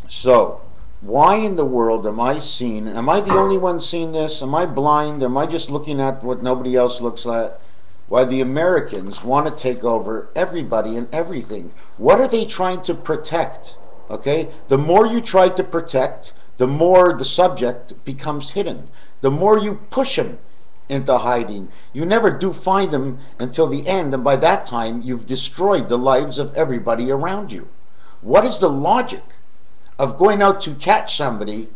So, why in the world am I seeing? Am I the only one seeing this? Am I blind? Am I just looking at what nobody else looks at? Why the Americans want to take over everybody and everything. What are they trying to protect? Okay? The more you try to protect, the more the subject becomes hidden. The more you push him into hiding, you never do find him until the end, and by that time you've destroyed the lives of everybody around you. What is the logic of going out to catch somebody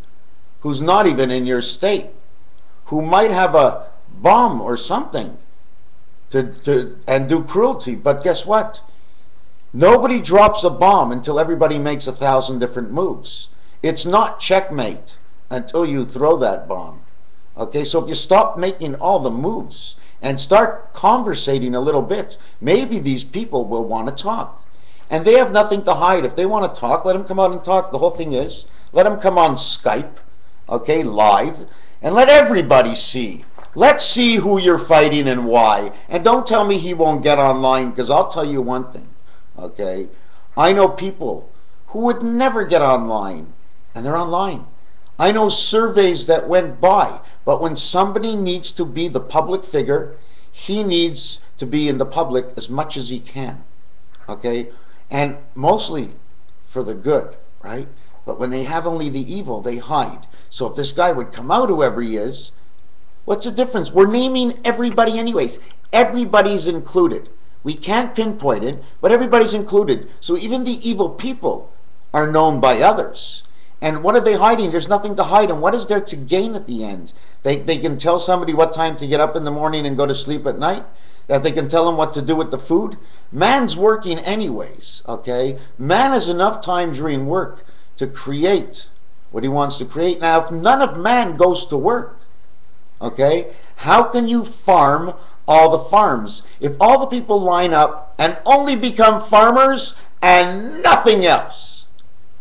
who's not even in your state, who might have a bomb or something and do cruelty? But guess what? Nobody drops a bomb until everybody makes 1,000 different moves. It's not checkmate until you throw that bomb. Okay, so if you stop making all the moves and start conversating a little bit, maybe these people will want to talk. And they have nothing to hide. If they want to talk, let them come out and talk. The whole thing is, let them come on Skype, okay, live, and let everybody see. Let's see who you're fighting and why. And don't tell me he won't get online, because I'll tell you one thing, okay? I know people who would never get online, and they're online. I know surveys that went by, but when somebody needs to be the public figure, he needs to be in the public as much as he can, okay? And mostly for the good, right? But when they have only the evil, they hide. So if this guy would come out, whoever he is, what's the difference? We're naming everybody anyways. Everybody's included. We can't pinpoint it, but everybody's included. So even the evil people are known by others. And what are they hiding? There's nothing to hide. And what is there to gain at the end? They can tell somebody what time to get up in the morning and go to sleep at night? That they can tell them what to do with the food? Man's working anyways, okay? Man has enough time during work to create what he wants to create. Now, if none of man goes to work, okay, how can you farm all the farms? If all the people line up and only become farmers and nothing else.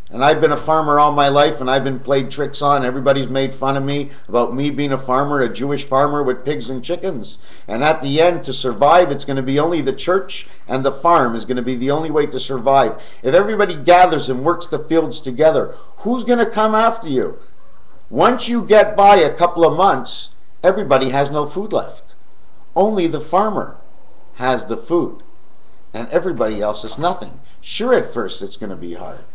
And I've been a farmer all my life, and I've been played tricks on. Everybody's made fun of me about me being a farmer, a Jewish farmer with pigs and chickens. And at the end, to survive, it's going to be only the church and the farm is going to be the only way to survive. If everybody gathers and works the fields together, who's going to come after you? Once you get by a couple of months, everybody has no food left. Only the farmer has the food, and everybody else has nothing. Sure, at first it's going to be hard.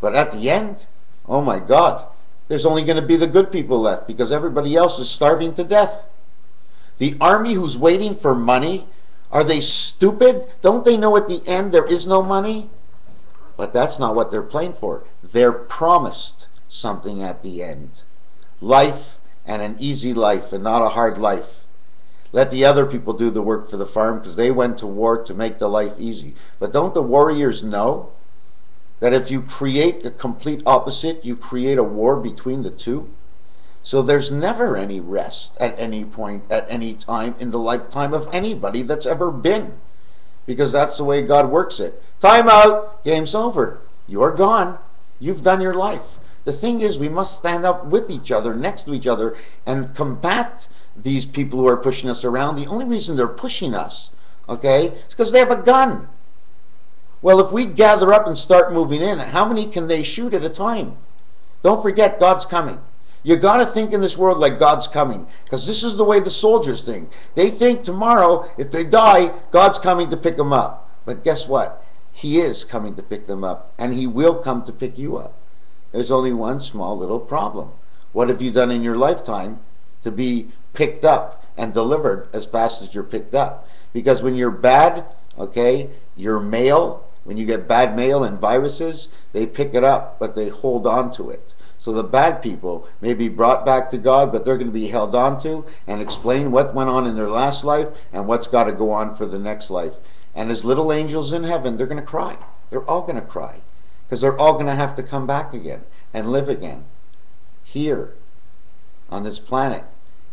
But at the end, oh my God, there's only going to be the good people left because everybody else is starving to death. The army who's waiting for money, are they stupid? Don't they know at the end there is no money? But that's not what they're playing for. They're promised something at the end. Life, and an easy life and not a hard life. Let the other people do the work for the farm because they went to war to make the life easy. But don't the warriors know that if you create a complete opposite, you create a war between the two? So there's never any rest at any point, at any time in the lifetime of anybody that's ever been. Because that's the way God works it. Time out, game's over. You're gone. You've done your life. The thing is, we must stand up with each other, next to each other, and combat these people who are pushing us around. The only reason they're pushing us, okay, is because they have a gun. Well, if we gather up and start moving in, how many can they shoot at a time? Don't forget, God's coming. You got to think in this world like God's coming, because this is the way the soldiers think. They think tomorrow, if they die, God's coming to pick them up. But guess what? He is coming to pick them up, and he will come to pick you up. There's only one small little problem. What have you done in your lifetime to be picked up and delivered as fast as you're picked up? Because when you're bad, okay, you're mail. When you get bad mail and viruses, they pick it up, but they hold on to it. So the bad people may be brought back to God, but they're going to be held on to and explain what went on in their last life and what's got to go on for the next life. And as little angels in heaven, they're going to cry. They're all going to cry. Because they're all going to have to come back again and live again here on this planet.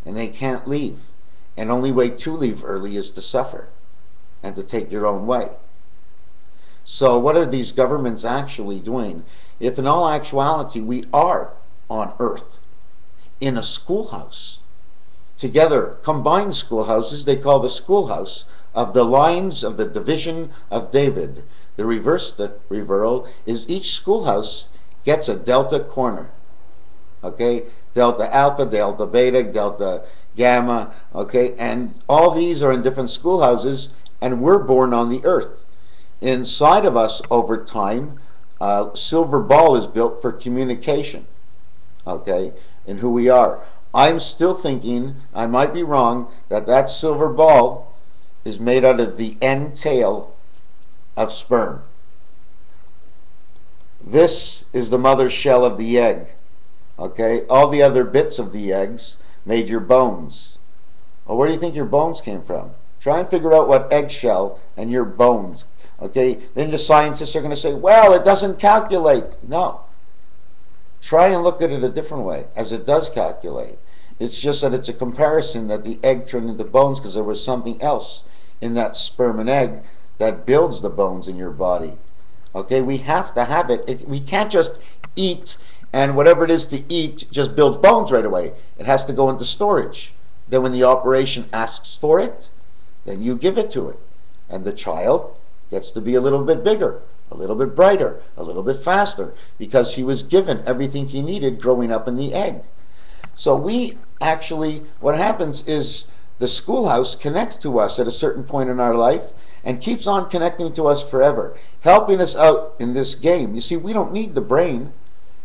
And they can't leave. And only way to leave early is to suffer and to take your own way. So what are these governments actually doing? If in all actuality we are on Earth in a schoolhouse, together, combined schoolhouses, they call the schoolhouse of the lines of the division of David. The reverse reversal is each schoolhouse gets a delta corner. Okay, delta alpha, delta beta, delta gamma. Okay, and all these are in different schoolhouses, and we're born on the earth. Inside of us, over time, a silver ball is built for communication. Okay, in who we are. I'm still thinking, I might be wrong, that that silver ball is made out of the end tail of sperm. This is the mother shell of the egg. Okay, all the other bits of the eggs made your bones. Well, where do you think your bones came from? Try and figure out what eggshell and your bones. Okay, then the scientists are going to say, well, it doesn't calculate. No. Try and look at it a different way, as it does calculate. It's just that it's a comparison that the egg turned into bones because there was something else in that sperm and egg that builds the bones in your body. Okay, we have to have it. We can't just eat and whatever it is to eat just builds bones right away. It has to go into storage. Then when the operation asks for it, then you give it to it. And the child gets to be a little bit bigger, a little bit brighter, a little bit faster, because he was given everything he needed growing up in the egg. So we actually, what happens is the schoolhouse connects to us at a certain point in our life and keeps on connecting to us forever, helping us out in this game. You see, we don't need the brain,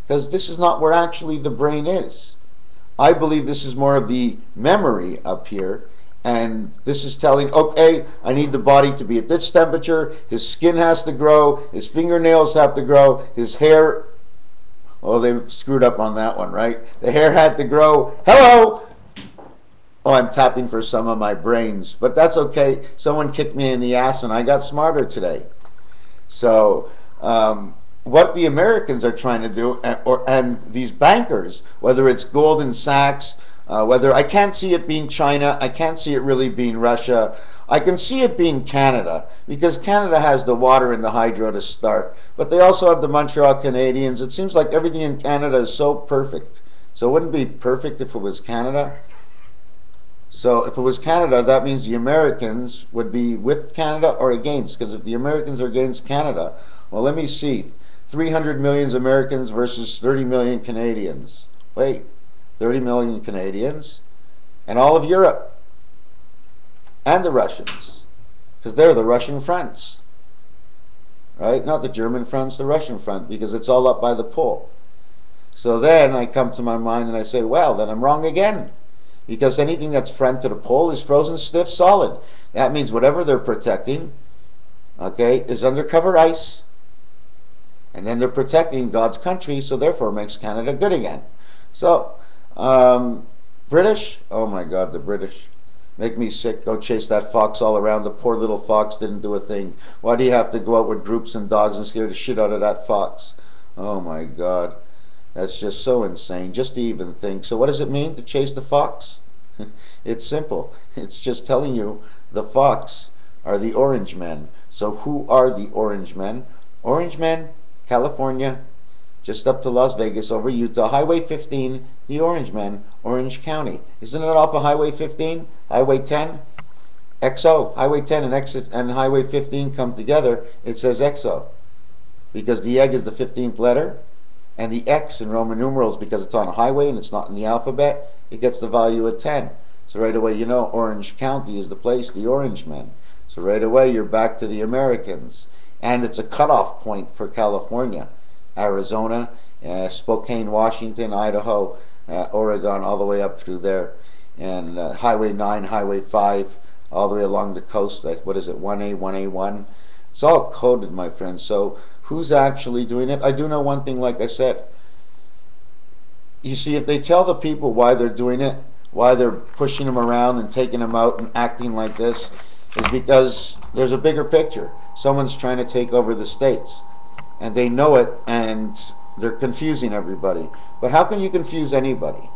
because this is not where actually the brain is. I believe this is more of the memory up here, and this is telling, okay, I need the body to be at this temperature, his skin has to grow, his fingernails have to grow, his hair, oh, they've screwed up on that one, right? The hair had to grow. Hello! Oh, I'm tapping for some of my brains, but that's okay. Someone kicked me in the ass and I got smarter today. So, what the Americans are trying to do, and these bankers, whether it's Goldman Sachs, whether I can't see it being China, I can't see it really being Russia. I can see it being Canada, because Canada has the water and the hydro to start, but they also have the Montreal Canadiens. It seems like everything in Canada is so perfect. So it wouldn't be perfect if it was Canada. So if it was Canada, that means the Americans would be with Canada or against, because if the Americans are against Canada, well, let me see. 300 million Americans versus 30 million Canadians. Wait, 30 million Canadians and all of Europe and the Russians, because they're the Russian fronts, right? Not the German fronts, the Russian front, because it's all up by the pole. So then I come to my mind and I say, well, then I'm wrong again, because anything that's front to the pole is frozen, stiff, solid. That means whatever they're protecting, okay, is undercover ice. And then they're protecting God's country, so therefore it makes Canada good again. So, British, oh my God, the British make me sick. Go chase that fox all around. The poor little fox didn't do a thing. Why do you have to go out with groups and dogs and scare the shit out of that fox? Oh my God, that's just so insane, just to even think. So what does it mean to chase the fox? It's simple. It's just telling you the fox are the orange men. So who are the orange men? Orange men, California, just up to Las Vegas, over Utah, Highway 15, the Orange Men, Orange County. Isn't it off of Highway 15? Highway 10? XO. Highway 10 and Highway 15 come together, it says XO. Because the egg is the 15th letter, and the X in Roman numerals, because it's on a highway and it's not in the alphabet, it gets the value of 10. So right away, you know, Orange County is the place, the Orange Men. So right away, you're back to the Americans. And it's a cutoff point for California. Arizona, Spokane, Washington, Idaho, Oregon, all the way up through there. And Highway 9, Highway 5, all the way along the coast. What is it, 1A, 1A1? It's all coded, my friends. So who's actually doing it? I do know one thing, like I said. You see, if they tell the people why they're doing it, why they're pushing them around and taking them out and acting like this, is because there's a bigger picture. Someone's trying to take over the states, and they know it, and they're confusing everybody. But how can you confuse anybody?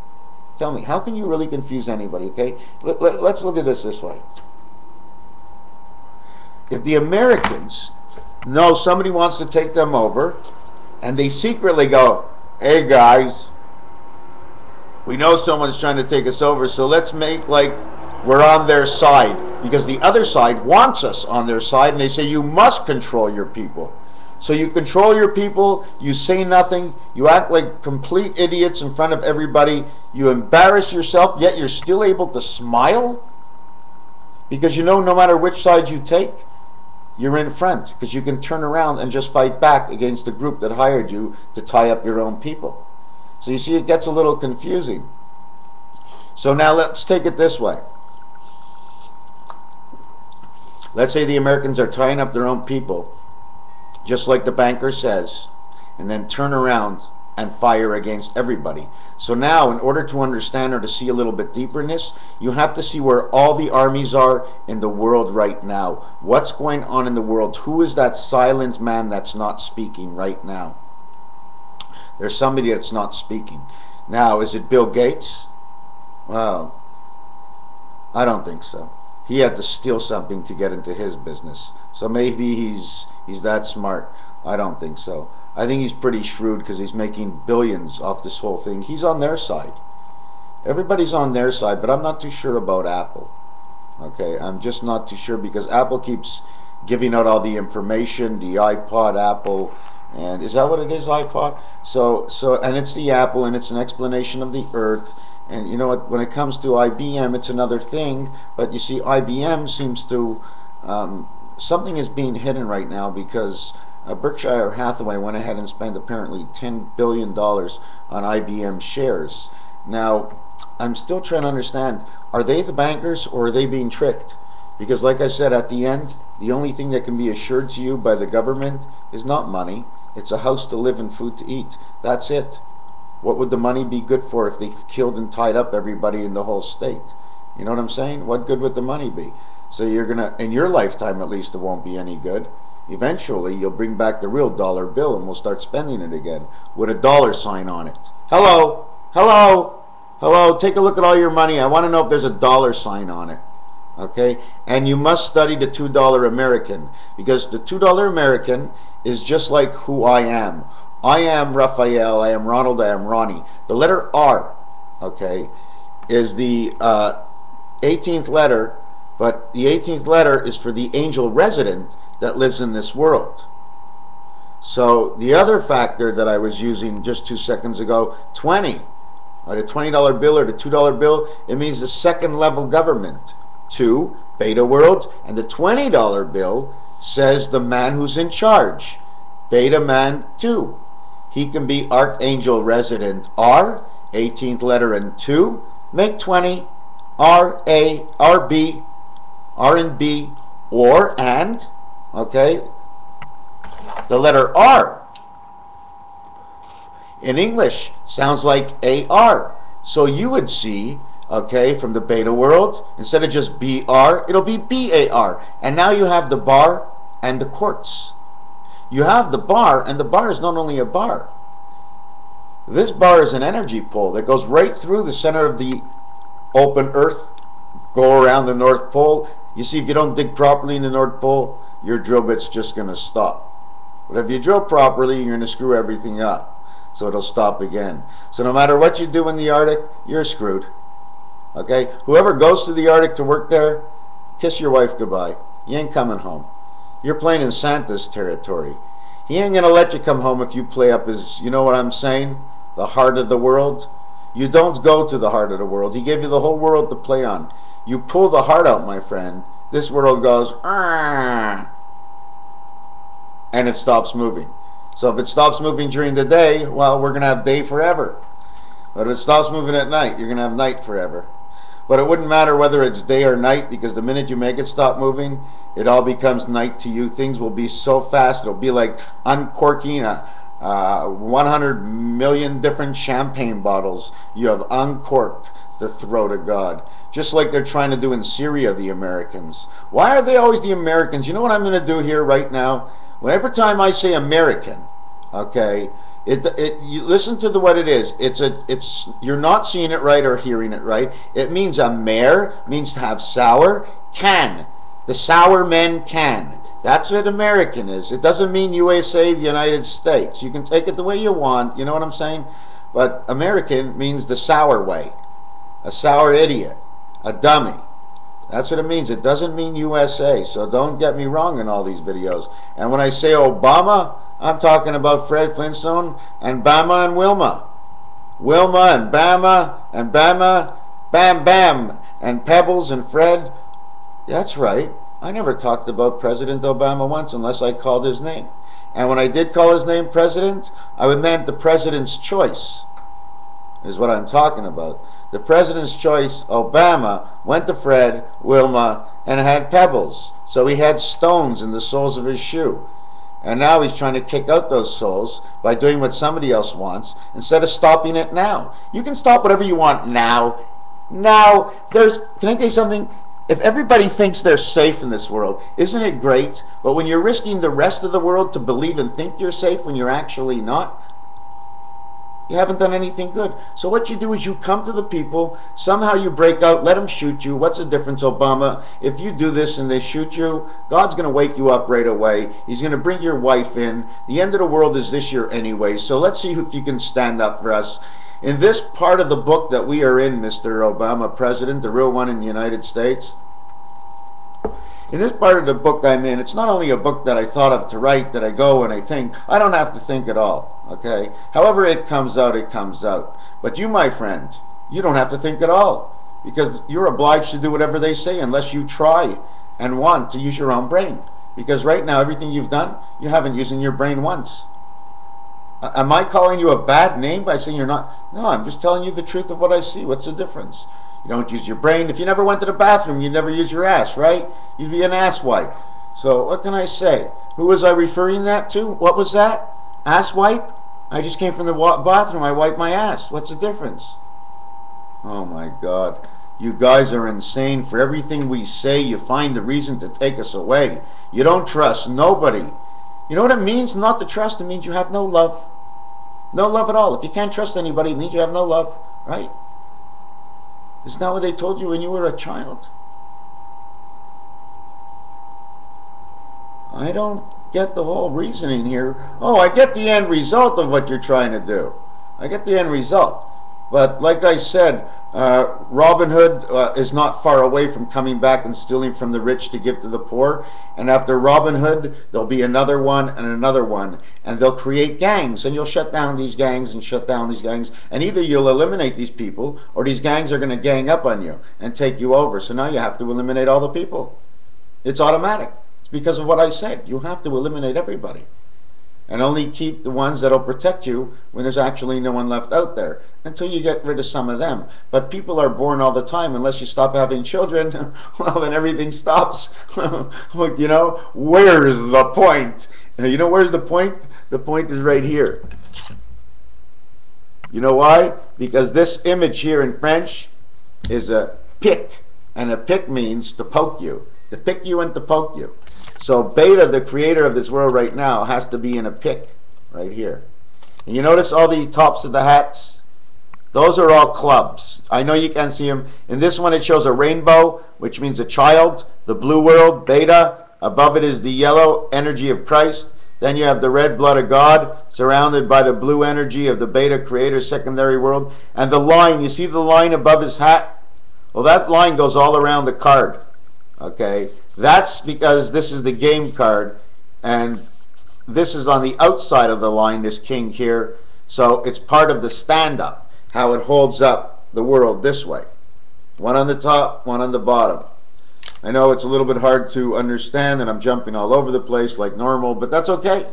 Tell me, how can you really confuse anybody, okay? Let's look at this way. If the Americans know somebody wants to take them over, and they secretly go, hey guys, we know someone's trying to take us over, so let's make like we're on their side. because the other side wants us on their side, and they say you must control your people. So you control your people, you say nothing, you act like complete idiots in front of everybody, you embarrass yourself, yet you're still able to smile? Because you know no matter which side you take, you're in front, because you can turn around and just fight back against the group that hired you to tie up your own people. So you see, it gets a little confusing. So now let's take it this way. Let's say the Americans are tying up their own people, just like the banker says, and then turn around and fire against everybody. So now, in order to understand or to see a little bit deeper in this, you have to see where all the armies are in the world right now. What's going on in the world? Who is that silent man that's not speaking right now? There's somebody that's not speaking. Now, is it Bill Gates? Well, I don't think so. He had to steal something to get into his business. So maybe he's that smart. I don't think so. I think he's pretty shrewd because he's making billions off this whole thing. He's on their side. Everybody's on their side, but I'm not too sure about Apple. Okay, I'm just not too sure because Apple keeps giving out all the information, the iPod, Apple, and is that what it is, iPod? So and it's the Apple, and it's an explanation of the Earth. And you know what, when it comes to IBM, it's another thing. But you see, IBM seems to, something is being hidden right now because Berkshire Hathaway went ahead and spent apparently $10 billion on IBM shares. Now, I'm still trying to understand, are they the bankers or are they being tricked? Because like I said, at the end, the only thing that can be assured to you by the government is not money. It's a house to live and food to eat. That's it. What would the money be good for if they killed and tied up everybody in the whole state? You know what I'm saying? What good would the money be? So you're gonna, in your lifetime at least, it won't be any good. Eventually, you'll bring back the real dollar bill and we'll start spending it again with a dollar sign on it. Hello? Hello? Hello? Take a look at all your money. I want to know if there's a dollar sign on it. Okay? And you must study the $2 American, because the $2 American is just like who I am. I am Raphael, I am Ronald, I am Ronnie. The letter R, okay, is the 18th letter, but the 18th letter is for the angel resident that lives in this world. So the other factor that I was using just 2 seconds ago, 20, or the $20 bill or the $2 bill, it means the second level government. 2, beta world, and the $20 bill says the man who's in charge, beta man 2. He can be Archangel Resident R, 18th letter and 2, make 20, R, A, R, B, R and B, or, and, okay, the letter R in English sounds like AR. So you would see, okay, from the beta world, instead of just BR, it'll be BAR. And now you have the bar and the quartz. You have the bar, and the bar is not only a bar. This bar is an energy pole that goes right through the center of the open earth, go around the North Pole. You see, if you don't dig properly in the North Pole, your drill bit's just going to stop. But if you drill properly, you're going to screw everything up. So it'll stop again. So no matter what you do in the Arctic, you're screwed. Okay? Whoever goes to the Arctic to work there, kiss your wife goodbye. You ain't coming home. You're playing in Santa's territory. He ain't going to let you come home if you play up his, you know what I'm saying? The heart of the world. You don't go to the heart of the world. He gave you the whole world to play on. You pull the heart out, my friend. This world goes, "Arr," and it stops moving. So if it stops moving during the day, well, we're going to have day forever. But if it stops moving at night, you're going to have night forever. But it wouldn't matter whether it's day or night, because the minute you make it stop moving, it all becomes night to you. Things will be so fast, it'll be like uncorking 100 million different champagne bottles. You have uncorked the throat of God. Just like they're trying to do in Syria, the Americans. Why are they always the Americans? You know what I'm going to do here right now? Every time I say American, okay, you listen to what it is. You're not seeing it right or hearing it right. It means Amer means to have sour. Can, the sour men can. That's what American is. It doesn't mean USA, the United States. You can take it the way you want. You know what I'm saying? But American means the sour way. A sour idiot, a dummy, That's what it means. It doesn't mean USA. So don't get me wrong in all these videos. And when I say Obama, I'm talking about Fred Flintstone and Bama and Wilma. Wilma and Bama and Bama, Bam Bam, and Pebbles and Fred. That's right. I never talked about President Obama once unless I called his name. And when I did call his name President, I meant the President's choice, is what I'm talking about. The President's choice, Obama, went to Fred, Wilma, and had pebbles. So he had stones in the soles of his shoe. And now he's trying to kick out those souls by doing what somebody else wants instead of stopping it now. You can stop whatever you want now. Now, can I tell you something? If everybody thinks they're safe in this world, isn't it great? But when you're risking the rest of the world to believe and think you're safe when you're actually not, you haven't done anything good. So what you do is you come to the people, somehow you break out, let them shoot you. What's the difference, Obama? If you do this and they shoot you, God's going to wake you up right away. He's going to bring your wife in. The end of the world is this year anyway, so let's see if you can stand up for us. In this part of the book that we are in, Mr. Obama, President, the real one in the United States, in this part of the book I'm in, it's not only a book that I thought of to write, that I go and I think. I don't have to think at all, okay? However it comes out, it comes out. But you, my friend, you don't have to think at all, because you're obliged to do whatever they say unless you try and want to use your own brain. Because right now, everything you've done, you haven't used your brain once. Am I calling you a bad name by saying you're not? No, I'm just telling you the truth of what I see. What's the difference? You don't use your brain. If you never went to the bathroom, you'd never use your ass, right? You'd be an asswipe. So what can I say? Who was I referring that to? What was that? Asswipe? I just came from the bathroom. I wiped my ass. What's the difference? Oh my God. You guys are insane. For everything we say, you find the reason to take us away. You don't trust nobody. You know what it means not to trust? It means you have no love. No love at all. If you can't trust anybody, it means you have no love, right? Isn't that what they told you when you were a child? I don't get the whole reasoning here. Oh, I get the end result of what you're trying to do. I get the end result. But like I said, Robin Hood is not far away from coming back and stealing from the rich to give to the poor. And after Robin Hood, there'll be another one and another one. And they'll create gangs, and you'll shut down these gangs and shut down these gangs. And either you'll eliminate these people, or these gangs are going to gang up on you and take you over. So now you have to eliminate all the people. It's automatic. It's because of what I said. You have to eliminate everybody. And only keep the ones that'll protect you when there's actually no one left out there, until you get rid of some of them. But people are born all the time. Unless you stop having children, well, then everything stops. You know, where's the point? You know, where's the point? The point is right here. You know why? Because this image here in French is a pic, and a pic means to poke you, to pick you and to poke you. So Beta, the creator of this world right now, has to be in a pic right here. And you notice all the tops of the hats? Those are all clubs. I know you can't see them. In this one it shows a rainbow, which means a child. The blue world, Beta. Above it is the yellow energy of Christ. Then you have the red blood of God, surrounded by the blue energy of the Beta creator secondary world. And the line, you see the line above his hat? Well, that line goes all around the card. Okay? That's because this is the game card, and this is on the outside of the line, this king here. So it's part of the stand-up, how it holds up the world this way. One on the top, one on the bottom. I know it's a little bit hard to understand, and I'm jumping all over the place like normal, but that's okay.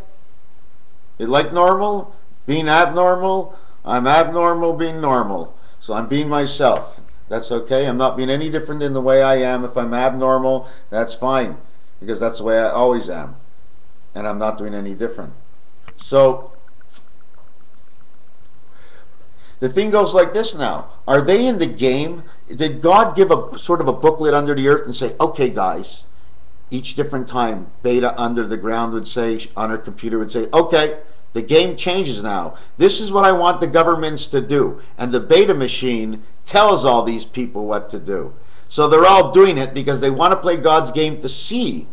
You like normal? Being abnormal? I'm abnormal being normal. So I'm being myself. That's okay. I'm not being any different in the way I am. If I'm abnormal, that's fine, because that's the way I always am. And I'm not doing any different. So the thing goes like this now. Are they in the game? Did God give a sort of a booklet under the earth and say, okay, guys, each different time, Beta under the ground would say, on her computer would say, okay, the game changes now. This is what I want the governments to do. And the Beta machine tells all these people what to do. So they're all doing it because they want to play God's game to see,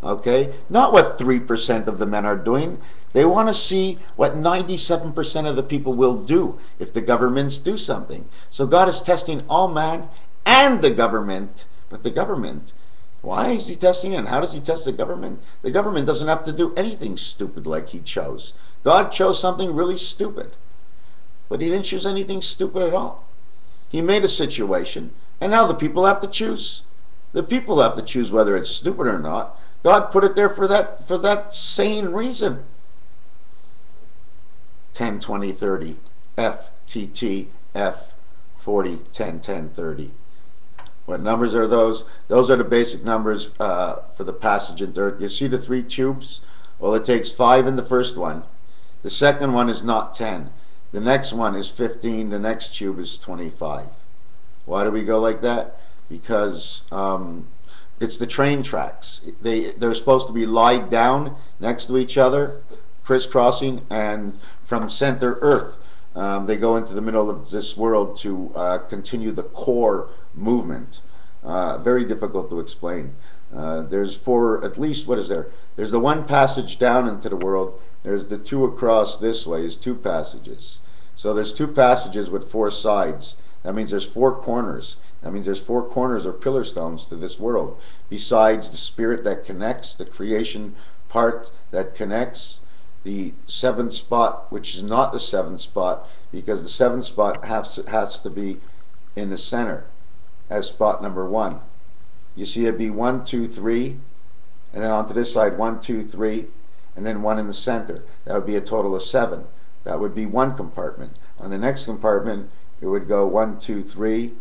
okay, not what 3% of the men are doing. They want to see what 97% of the people will do if the governments do something. So God is testing all man and the government But the government, why is he testing it? And how does he test the government? The government doesn't have to do anything stupid like he chose. God chose something really stupid. But he didn't choose anything stupid at all. He made a situation, and now the people have to choose. The people have to choose whether it's stupid or not. God put it there for that sane reason. 10, 20, 30, F, T, T, F, 40, 10, 10, 30. What numbers are those? Those are the basic numbers for the passage in third. You see the 3 tubes? Well, it takes 5 in the first one. The second one is not 10. The next one is 15. The next tube is 25. Why do we go like that? Because it's the train tracks. They're supposed to be lied down next to each other, crisscrossing, and from center Earth, they go into the middle of this world to continue the core movement. Very difficult to explain. There's 4, at least, what is there? There's the 1 passage down into the world. There's the 2 across this way is 2 passages. So there's 2 passages with 4 sides. That means there's 4 corners. That means there's 4 corners or pillar stones to this world. Besides the spirit that connects, the creation part that connects, the 7th spot, which is not the 7th spot, because the 7th spot has to be in the center as spot number 1. You see it be 1, 2, 3, and then onto this side 1, 2, 3, and then 1 in the center. That would be a total of 7. That would be 1 compartment. On the next compartment, it would go 1, 2, 3,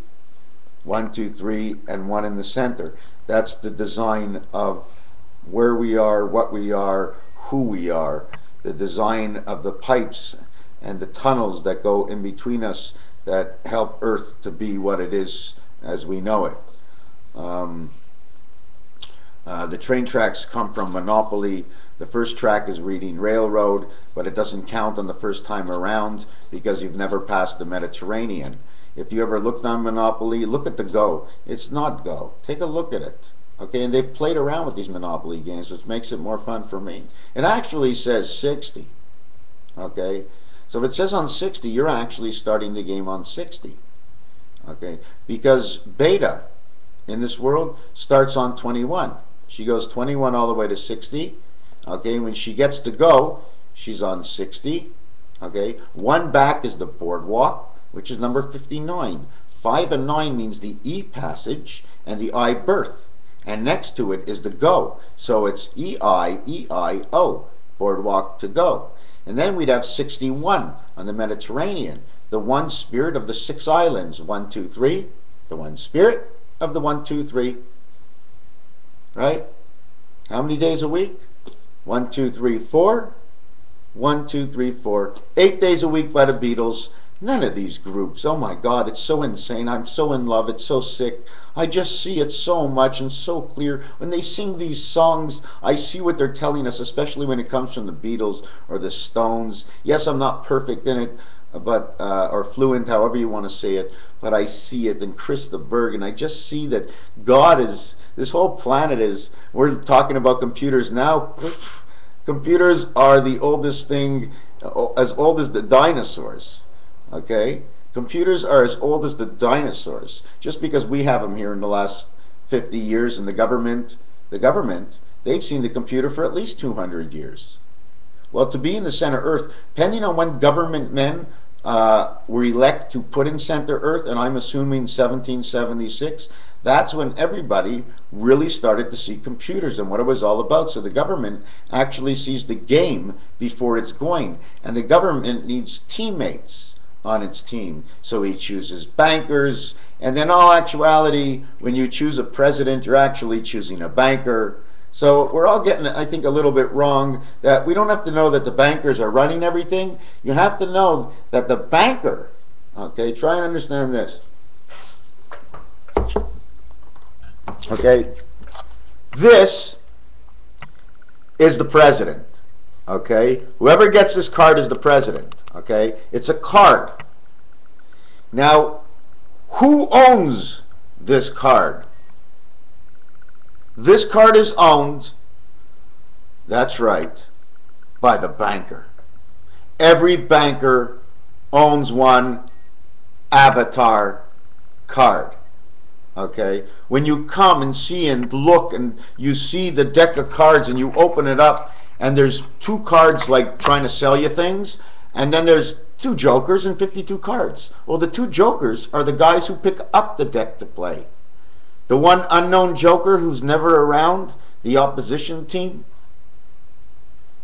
1, 2, 3, and 1 in the center. That's the design of where we are, what we are, who we are. The design of the pipes and the tunnels that go in between us that help Earth to be what it is as we know it. The train tracks come from Monopoly. The first track is reading railroad, but it doesn't count on the first time around because you've never passed the Mediterranean. If you ever looked on Monopoly, look at the Go. It's not Go. Take a look at it. Okay, and they've played around with these Monopoly games, which makes it more fun for me. It actually says 60. Okay, so if it says on 60, you're actually starting the game on 60. Okay, because beta in this world starts on 21. She goes 21 all the way to 60. Okay, when she gets to go, she's on 60. Okay, 1 back is the boardwalk, which is number 59. 5 and 9 means the E passage and the I berth. And next to it is the go. So it's E-I, E-I-O, boardwalk to go. And then we'd have 61 on the Mediterranean, the 1 spirit of the 6 islands, 1, 2, 3, the 1 spirit of the 1, 2, 3, right? How many days a week? 1, 2, 3, 4, 1, 2, 3, 4, 8 days a week by the Beatles. None of these groups, oh my God, it's so insane. I'm so in love, it's so sick. I just see it so much and so clear. When they sing these songs, I see what they're telling us, especially when it comes from the Beatles or the Stones. Yes, I'm not perfect in it, but or fluent, however you want to say it, but I see it. And Chris de Burgh, and I just see that God is, this whole planet is, we're talking about computers now. Computers are the oldest thing, as old as the dinosaurs. Okay, computers are as old as the dinosaurs. Just because we have them here in the last 50 years, and the government, they've seen the computer for at least 200 years. Well, to be in the center Earth, depending on when government men were elected to put in center Earth, and I'm assuming 1776, that's when everybody really started to see computers and what it was all about. So the government actually sees the game before it's going, and the government needs teammates on its team. So he chooses bankers, and in all actuality, when you choose a president, you're actually choosing a banker. So we're all getting, I think, a little bit wrong, that we don't have to know that the bankers are running everything. You have to know that the banker, okay, try and understand this. Okay, this is the president. Okay, whoever gets this card is the president. Okay, it's a card. Now, who owns this card? This card is owned, that's right, by the banker. Every banker owns one avatar card. Okay, when you come and see and look and you see the deck of cards and you open it up and there's two cards like trying to sell you things, and then there's two jokers and 52 cards. Well, the two jokers are the guys who pick up the deck to play. The one unknown joker who's never around the opposition team,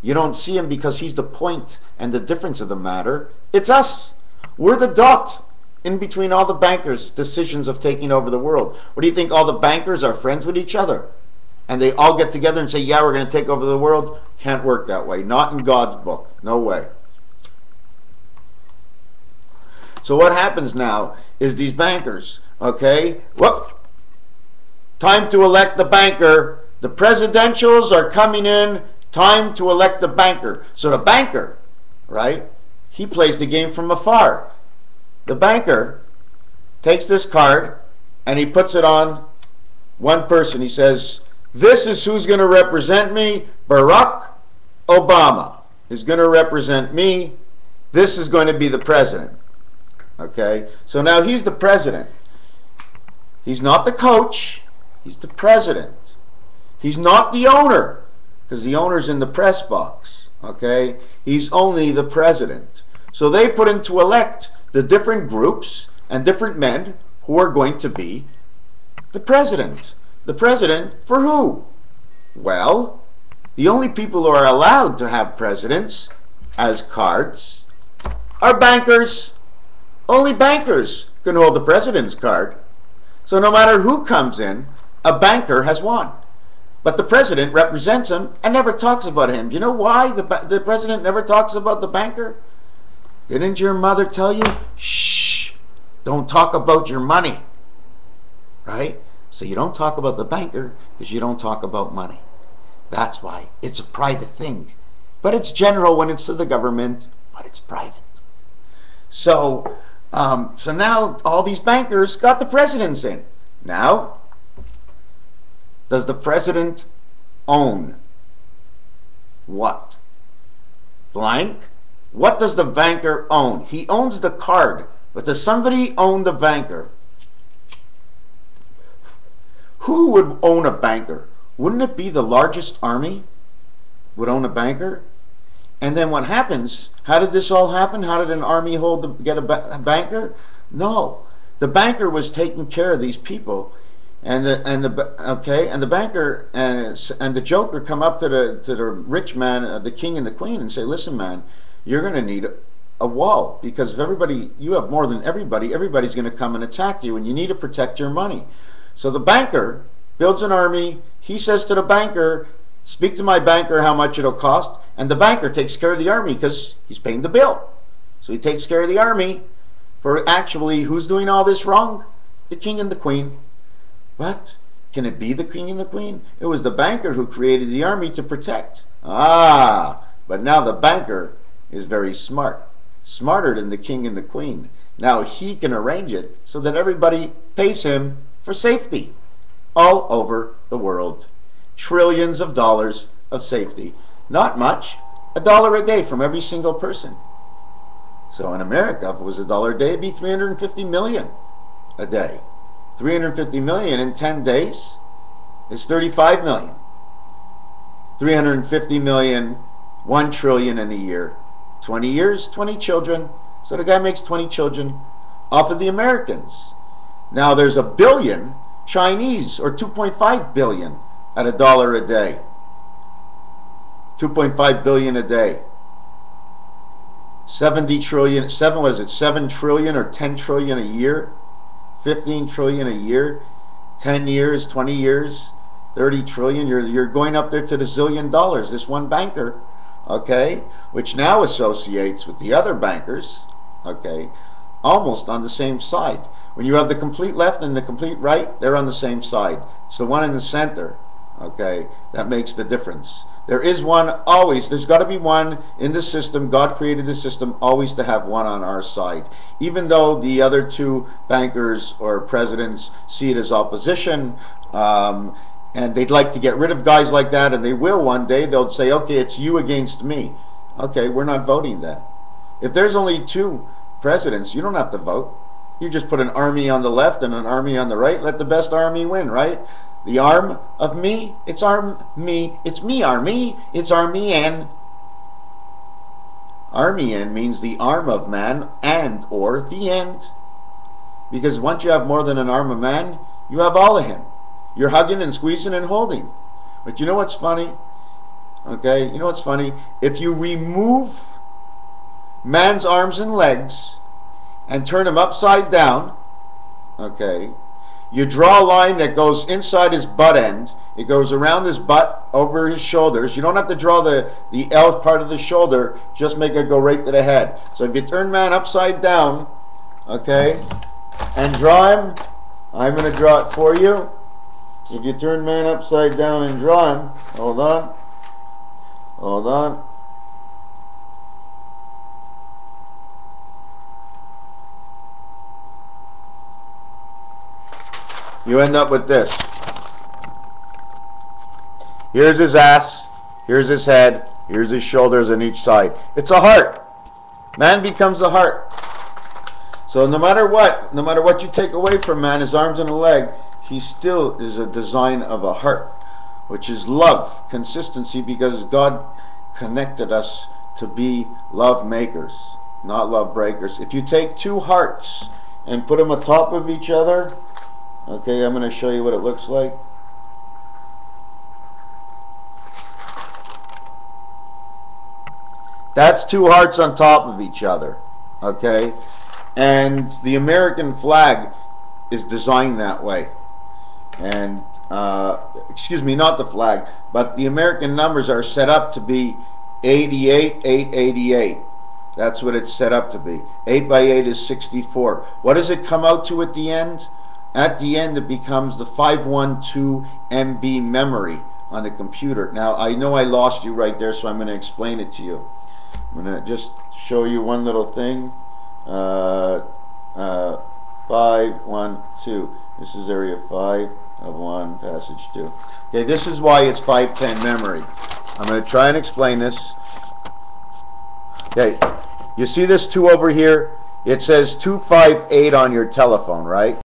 you don't see him because he's the point and the difference of the matter. It's us. We're the dot in between all the bankers' decisions of taking over the world. What do you think, all the bankers are friends with each other? And they all get together and say, yeah, we're going to take over the world? Can't work that way. Not in God's book. No way. So what happens now is these bankers, okay, whoop, time to elect the banker. The presidentials are coming in. Time to elect the banker. So the banker, right, he plays the game from afar. The banker takes this card and he puts it on one person. He says, this is who's going to represent me. Barack Obama is going to represent me. This is going to be the president. Okay, so now he's the president. He's not the coach. He's the president. He's not the owner, because the owner's in the press box. Okay, he's only the president. So they put him to elect the different groups and different men who are going to be the president. The president for who? Well, the only people who are allowed to have presidents as cards are bankers. Only bankers can hold the president's card. So no matter who comes in, a banker has won. But the president represents him and never talks about him. You know why the president never talks about the banker? Didn't your mother tell you? Shh, don't talk about your money. Right? So you don't talk about the banker because you don't talk about money. That's why it's a private thing. But it's general when it's to the government, but it's private. So now all these bankers got the presidents in. Now, does the president own what? Blank. What does the banker own? He owns the card, but does somebody own the banker? Who would own a banker? Wouldn't it be the largest army would own a banker? And then what happens? How did this all happen? How did an army get a banker? No, the banker was taking care of these people, and the banker and the joker come up to the rich man, the king and the queen, and say, "Listen, man, you're going to need a wall because if you have more than everybody, everybody's going to come and attack you, and you need to protect your money." So the banker builds an army. He says to the banker, "Speak to my banker how much it'll cost," and the banker takes care of the army because he's paying the bill. So he takes care of the army for actually who's doing all this wrong? The king and the queen. But can it be the king and the queen? It was the banker who created the army to protect. But now the banker is very smart. Smarter than the king and the queen. Now he can arrange it so that everybody pays him for safety all over the world. Trillions of dollars of safety. Not much. $1 a day from every single person. So in America, if it was $1 a day, it'd be 350 million a day. 350 million in 10 days is 35 million. 350 million, 1 trillion in a year. 20 years, 20 children. So the guy makes 20 children off of the Americans. Now there's a billion Chinese, or 2.5 billion at $1 a day. 2.5 billion a day. 70 trillion, 7 trillion or 10 trillion a year? 15 trillion a year? 10 years, 20 years, 30 trillion. You're going up there to the zillion dollars. This one banker, okay, which now associates with the other bankers, okay, almost on the same side. When you have the complete left and the complete right, they're on the same side. It's the one in the center, okay, that makes the difference. There is one always. There's got to be one in the system. God created the system always to have one on our side. Even though the other two bankers or presidents see it as opposition, and they'd like to get rid of guys like that, and they will one day. They'll say, okay, it's you against me. Okay, we're not voting then. If there's only two presidents, you don't have to vote. You just put an army on the left and an army on the right. Let the best army win, right? The arm of me, it's arm me, it's me army, it's army and. Army end means the arm of man and or the end. Because once you have more than an arm of man, you have all of him. You're hugging and squeezing and holding. But you know what's funny? Okay, you know what's funny? If you remove man's arms and legs and turn him upside down, okay, you draw a line that goes inside his butt end. It goes around his butt, over his shoulders. You don't have to draw the L part of the shoulder. Just make it go right to the head. So if you turn man upside down, okay, and draw him, I'm going to draw it for you. If you turn man upside down and draw him, hold on, hold on. You end up with this. Here's his ass, here's his head, here's his shoulders on each side. It's a heart. Man becomes a heart. So no matter what you take away from man, his arms and a leg, he still is a design of a heart, which is love, consistency, because God connected us to be love makers, not love breakers. If you take two hearts and put them on top of each other, okay, I'm going to show you what it looks like. That's two hearts on top of each other, okay? And the American flag is designed that way. And, excuse me, not the flag, but the American numbers are set up to be 88, 888. That's what it's set up to be. 8 by 8 is 64. What does it come out to at the end? At the end, it becomes the 512 MB memory on the computer. Now, I know I lost you right there, so I'm going to explain it to you. I'm going to just show you one little thing. 512. This is area 5 of 1, passage 2. Okay, this is why it's 510 memory. I'm going to try and explain this. Okay, you see this 2 over here? It says 258 on your telephone, right?